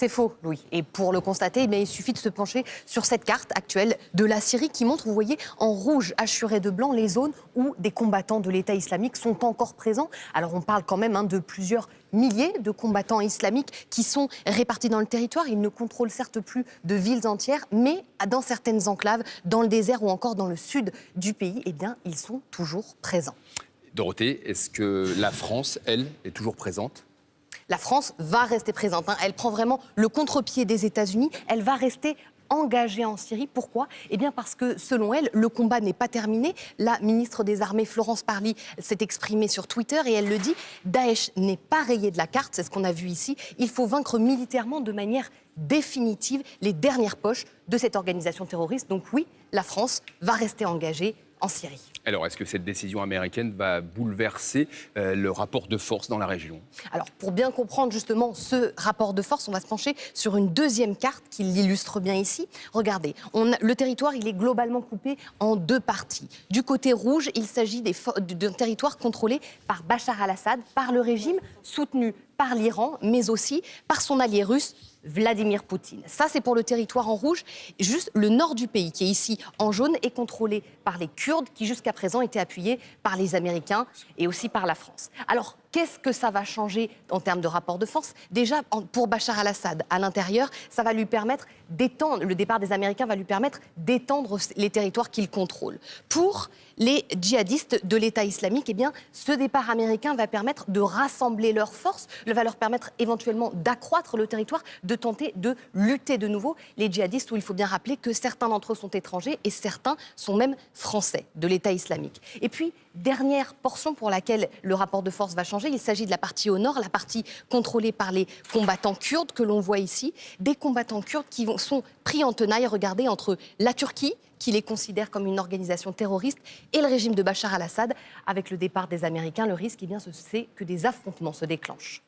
C'est faux, Louis. Et pour le constater, il suffit de se pencher sur cette carte actuelle de la Syrie qui montre, vous voyez, en rouge hachuré de blanc, les zones où des combattants de l'État islamique sont encore présents. Alors on parle quand même de plusieurs milliers de combattants islamiques qui sont répartis dans le territoire. Ils ne contrôlent certes plus de villes entières, mais dans certaines enclaves, dans le désert ou encore dans le sud du pays, eh bien, ils sont toujours présents. Dorothée, est-ce que la France, elle, est toujours présente ? La France va rester présente. Elle prend vraiment le contre-pied des États-Unis. Elle va rester engagée en Syrie. Pourquoi ? Eh bien parce que, selon elle, le combat n'est pas terminé. La ministre des Armées, Florence Parly, s'est exprimée sur Twitter et elle le dit, Daesh n'est pas rayé de la carte, c'est ce qu'on a vu ici. Il faut vaincre militairement de manière définitive les dernières poches de cette organisation terroriste. Donc oui, la France va rester engagée en Syrie. Alors, est-ce que cette décision américaine va bouleverser le rapport de force dans la région ? Alors, pour bien comprendre justement ce rapport de force, on va se pencher sur une deuxième carte qui l'illustre bien ici. Regardez, le territoire, il est globalement coupé en deux parties. Du côté rouge, il s'agit d'un territoire contrôlé par Bachar al-Assad, par le régime soutenu par l'Iran, mais aussi par son allié russe, Vladimir Poutine. Ça, c'est pour le territoire en rouge. Juste le nord du pays, qui est ici en jaune, est contrôlé par les Kurdes, qui jusqu'à présent étaient appuyés par les Américains et aussi par la France. Alors, qu'est-ce que ça va changer en termes de rapport de force ? Déjà, pour Bachar al-Assad, à l'intérieur, ça va lui permettre d'étendre, le départ des Américains va lui permettre d'étendre les territoires qu'il contrôle. Pour les djihadistes de l'État islamique, eh bien, ce départ américain va permettre de rassembler leurs forces, va leur permettre éventuellement d'accroître le territoire, de tenter de lutter de nouveau. Les djihadistes, où il faut bien rappeler que certains d'entre eux sont étrangers et certains sont même français de l'État islamique. Et puis, dernière portion pour laquelle le rapport de force va changer, il s'agit de la partie au nord, la partie contrôlée par les combattants kurdes que l'on voit ici. Des combattants kurdes qui sont pris en tenaille, regardez, entre la Turquie, qui les considère comme une organisation terroriste, et le régime de Bachar al-Assad. Avec le départ des Américains, le risque, c'est que des affrontements se déclenchent.